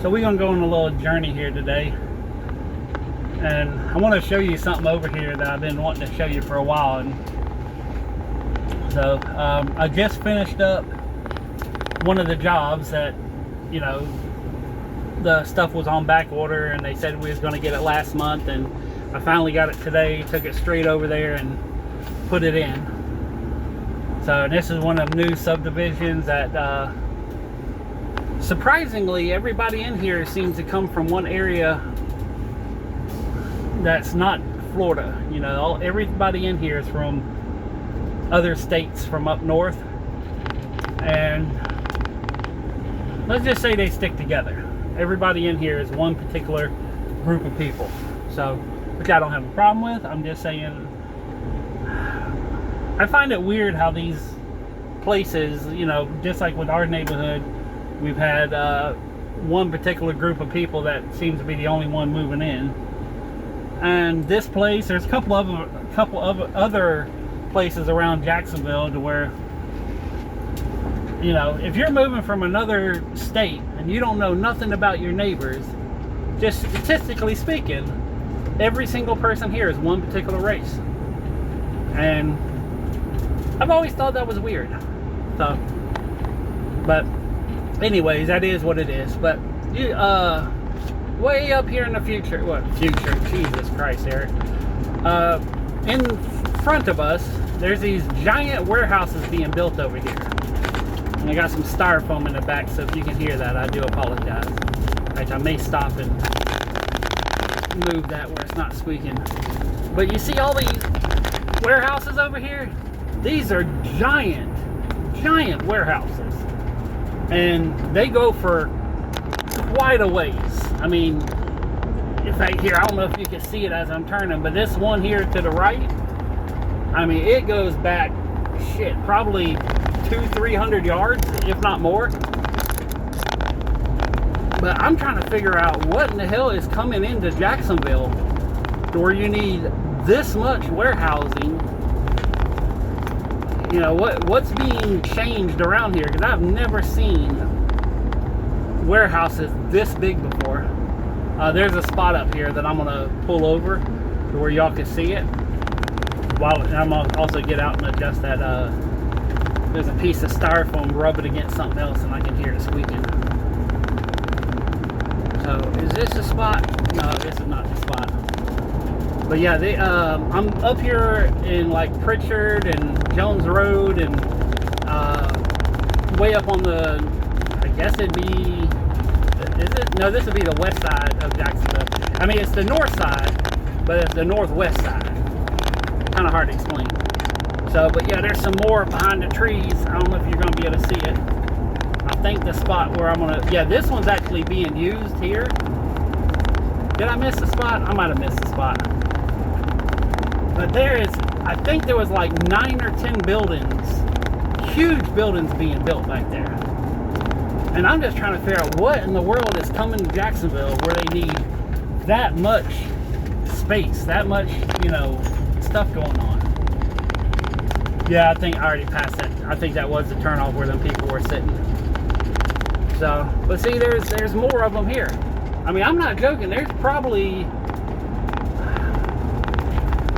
So we're gonna go on a little journey here today, and I want to show you something over here that I've been wanting to show you for a while. And so I just finished up one of the jobs that, you know, the stuff was on back order, and they said we was going to get it last month, and I finally got it today. Took it straight over there and put it in. So this is one of them new subdivisions that surprisingly everybody in here seems to come from one area that's not Florida. You know, everybody in here is from other states from up north, and let's just say they stick together. Everybody in here is one particular group of people, so, which I don't have a problem with. I'm just saying, I find it weird how these places, you know, just like with our neighborhood, we've had one particular group of people that seems to be the only one moving in. And this place, there's a couple of other places around Jacksonville to where, you know, if you're moving from another state and you don't know nothing about your neighbors, just statistically speaking, every single person here is one particular race. And I've always thought that was weird. So, but anyways, that is what it is. But you, way up here in the future, what future? Jesus Christ, Eric. In front of us, there's these giant warehouses being built over here. And I got some styrofoam in the back, so if you can hear that, I do apologize. Right, I may stop and move that where it's not squeaking. But you see all these warehouses over here? These are giant warehouses. And they go for quite a ways. I mean, in fact, here, I don't know if you can see it as I'm turning, but this one here to the right, I mean, it goes back, shit, probably 200-300 yards, if not more. But I'm trying to figure out what in the hell is coming into Jacksonville where you need this much warehousing. You know, what's being changed around here? Because I've never seen warehouses this big before. There's a spot up here that I'm gonna pull over to where y'all can see it. While I'm gonna also get out and adjust that. There's a piece of styrofoam, rub it against something else, and I can hear it squeaking. So, is this the spot? No, this is not the spot. But yeah, I'm up here in like Pritchard and Jones Road, and way up on the, I guess it'd be, is it? No, this would be the west side of Jacksonville. I mean, it's the north side, but it's the northwest side. Kind of hard to explain. So, but yeah, there's some more behind the trees. I don't know if you're going to be able to see it. I think the spot where I'm going to, yeah, this one's actually being used here. Did I miss the spot? I might have missed the spot. But there is, I think there was like 9 or 10 buildings, huge buildings being built back there. And I'm just trying to figure out what in the world is coming to Jacksonville where they need that much space, that much, you know, stuff going on. Yeah, I think I already passed that. I think that was the turnoff where them people were sitting. So, but see, there's more of them here. I mean, I'm not joking. There's probably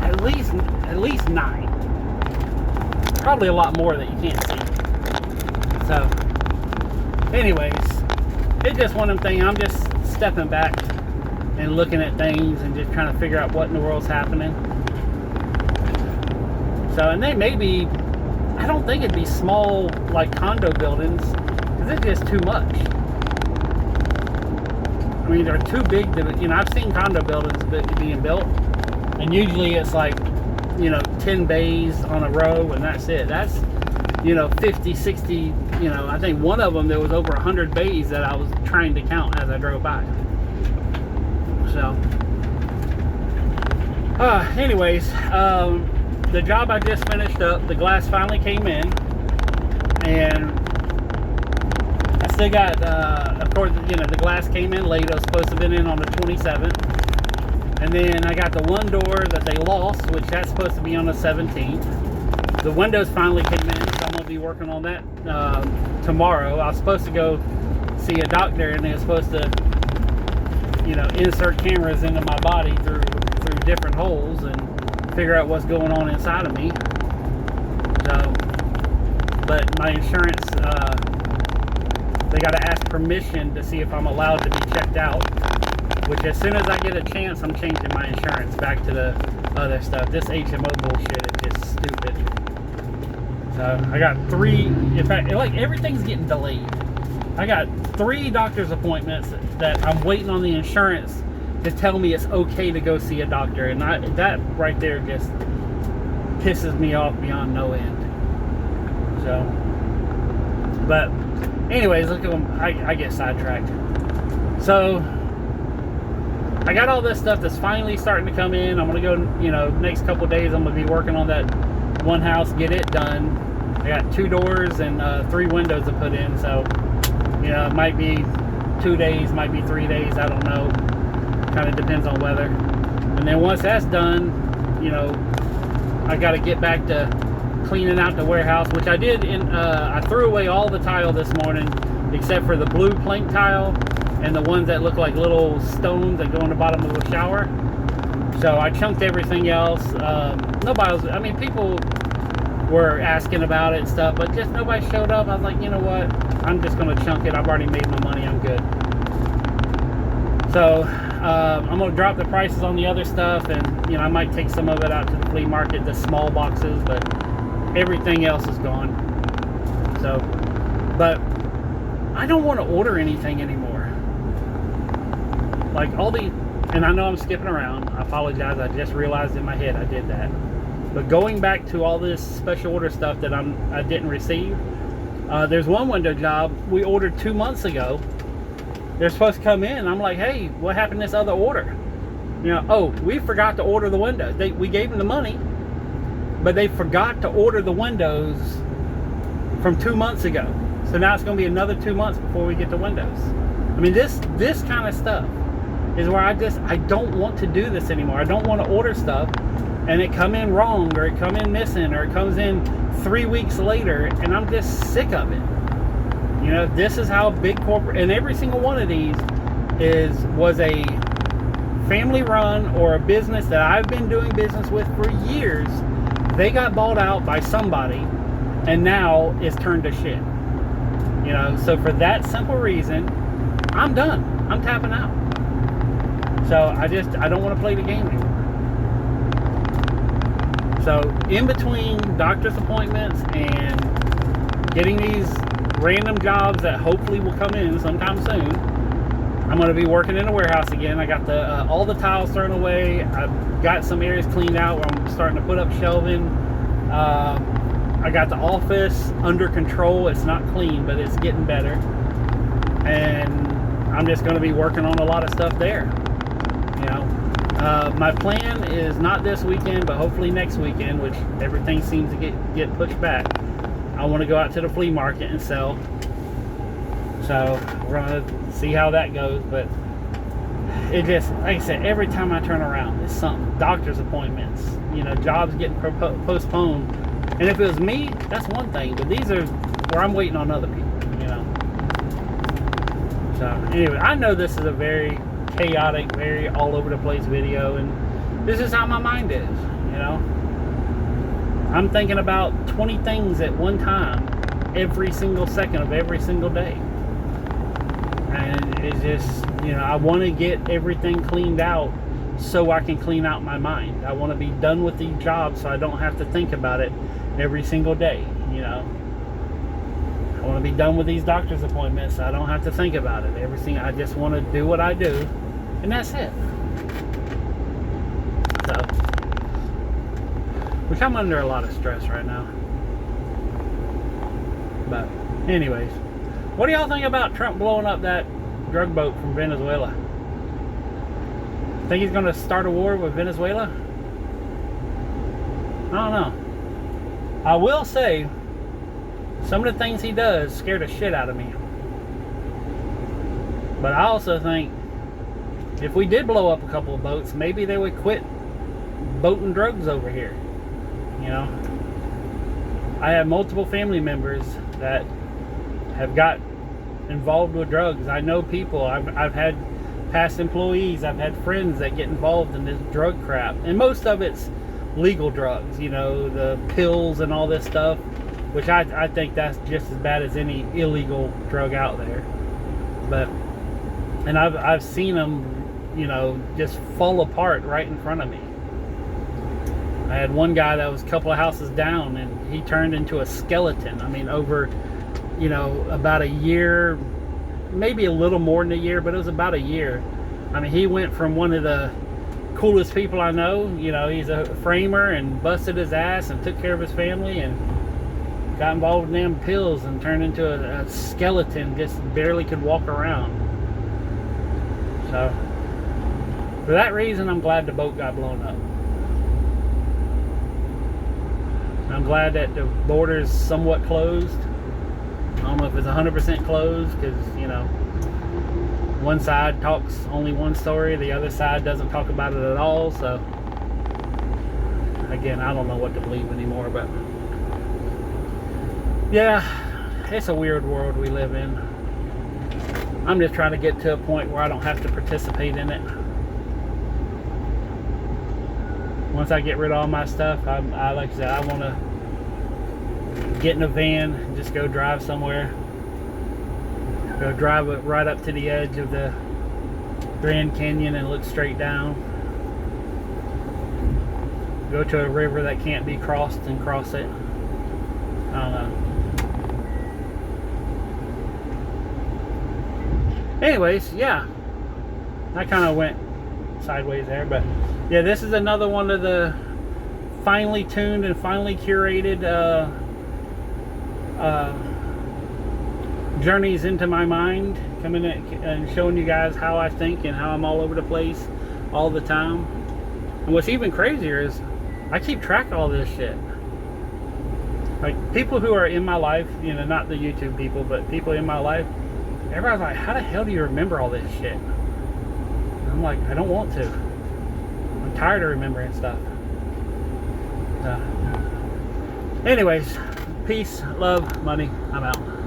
at least 9. Probably a lot more that you can't see. So, anyways, it's just one of them things. I'm just stepping back and looking at things and just trying to figure out what in the world's happening. So, and they may be, I don't think it'd be small, like condo buildings, because it's just too much. I mean, they're too big to, you know, I've seen condo buildings being built, and usually it's like, you know, 10 bays on a row, and that's it. That's, you know, 50, 60, you know, I think one of them, there was over 100 bays that I was trying to count as I drove by. So, anyways, the job I just finished up, the glass finally came in, and I still got, of course, you know, the glass came in late. It was supposed to have been in on the 27th. And then I got the one door that they lost, which that's supposed to be on the 17th. The windows finally came in, so I'm going to be working on that tomorrow. I was supposed to go see a doctor, and they were supposed to insert cameras into my body through different holes and figure out what's going on inside of me. So, but my insurance, they got to ask permission to see if I'm allowed to be checked out. Which, as soon as I get a chance, I'm changing my insurance back to the other stuff. This HMO bullshit is just stupid. So I got 3. In fact, like, everything's getting delayed. I got 3 doctor's appointments that I'm waiting on the insurance to tell me it's okay to go see a doctor, and that right there just pisses me off beyond no end. So, but anyways, look at them. I get sidetracked. So I got all this stuff that's finally starting to come in. I'm gonna go, next couple of days I'm gonna be working on that one house, get it done. I got 2 doors and 3 windows to put in, so it might be 2 days, might be 3 days, I don't know. Kind of depends on weather. And then once that's done, I got to get back to cleaning out the warehouse, which I did. I threw away all the tile this morning except for the blue plank tile and the ones that look like little stones that go in the bottom of the shower. So I chunked everything else. People were asking about it and stuff, but just nobody showed up. I was like, you know what? I'm just going to chunk it. I've already made my money. I'm good. So I'm going to drop the prices on the other stuff, and I might take some of it out to the flea market, the small boxes, but everything else is gone. So, but I don't want to order anything anymore. Like and I know I'm skipping around. I apologize. I just realized in my head I did that. But going back to all this special order stuff that I didn't receive. There's one window job we ordered 2 months ago. They're supposed to come in. I'm like, hey, what happened to this other order? We forgot to order the windows. We gave them the money, but they forgot to order the windows from 2 months ago. So now it's going to be another 2 months before we get the windows. I mean, this kind of stuff is where I don't want to do this anymore. I don't want to order stuff and it come in wrong, or it come in missing, or it comes in 3 weeks later, and I'm just sick of it. This is how big corporate, and every single one of these was a family run or a business that I've been doing business with for years. They got bought out by somebody, and now it's turned to shit. So for that simple reason, I'm done. I'm tapping out. So I don't want to play the game anymore. So in between doctor's appointments and getting these random jobs that hopefully will come in sometime soon, I'm going to be working in a warehouse again. I got all the tiles thrown away. I've got some areas cleaned out where I'm starting to put up shelving. I got the office under control. It's not clean, but it's getting better. And I'm just going to be working on a lot of stuff there. My plan is not this weekend, but hopefully next weekend, which everything seems to get pushed back. I want to go out to the flea market and sell. So we're going to see how that goes. But it just, like I said, every time I turn around, it's something. Doctor's appointments, jobs getting postponed. And if it was me, that's one thing. But these are where I'm waiting on other people, So anyway, I know this is a very chaotic, very all over the place video, and this is how my mind is. I'm thinking about 20 things at one time every single second of every single day, and it's just I want to get everything cleaned out so I can clean out my mind. I want to be done with these jobs so I don't have to think about it every single day. I want to be done with these doctor's appointments so I don't have to think about it. I just want to do what I do, and that's it. So, which I'm under a lot of stress right now. But anyways, what do y'all think about Trump blowing up that drug boat from Venezuela? Think he's going to start a war with Venezuela? I don't know. I will say, some of the things he does scare the shit out of me. But I also think if we did blow up a couple of boats, maybe they would quit boating drugs over here. I have multiple family members that have got involved with drugs. I know people. I've had past employees. I've had friends that get involved in this drug crap, and most of it's legal drugs, you know, the pills and all this stuff, which I think that's just as bad as any illegal drug out there. But, and I've seen them, you know, just fall apart right in front of me. I had one guy that was a couple of houses down, and he turned into a skeleton. I mean, over, you know, about a year, maybe a little more than a year, but it was about a year. I mean, he went from one of the coolest people I know, you know, he's a framer, and busted his ass and took care of his family and got involved in them pills and turned into a skeleton, just barely could walk around. So for that reason, I'm glad the boat got blown up. I'm glad that the border's somewhat closed. I don't know if it's 100% closed, because, you know, one side talks only one story, the other side doesn't talk about it at all. So again, I don't know what to believe anymore, but yeah, it's a weird world we live in. I'm just trying to get to a point where I don't have to participate in it. Once I get rid of all my stuff, I like I said, I want to get in a van and just go drive somewhere. Go drive it right up to the edge of the Grand Canyon and look straight down. Go to a river that can't be crossed and cross it. I don't know. Anyways, yeah, I kind of went sideways there, but yeah, this is another one of the finely tuned and finely curated journeys into my mind, coming in and showing you guys how I think and how I'm all over the place all the time. And what's even crazier is I keep track of all this shit. Like, people who are in my life, you know, not the YouTube people, but people in my life, everybody's like, how the hell do you remember all this shit? And I'm like, I don't want to. I'm tired of remembering stuff. Anyways, peace, love, money. I'm out.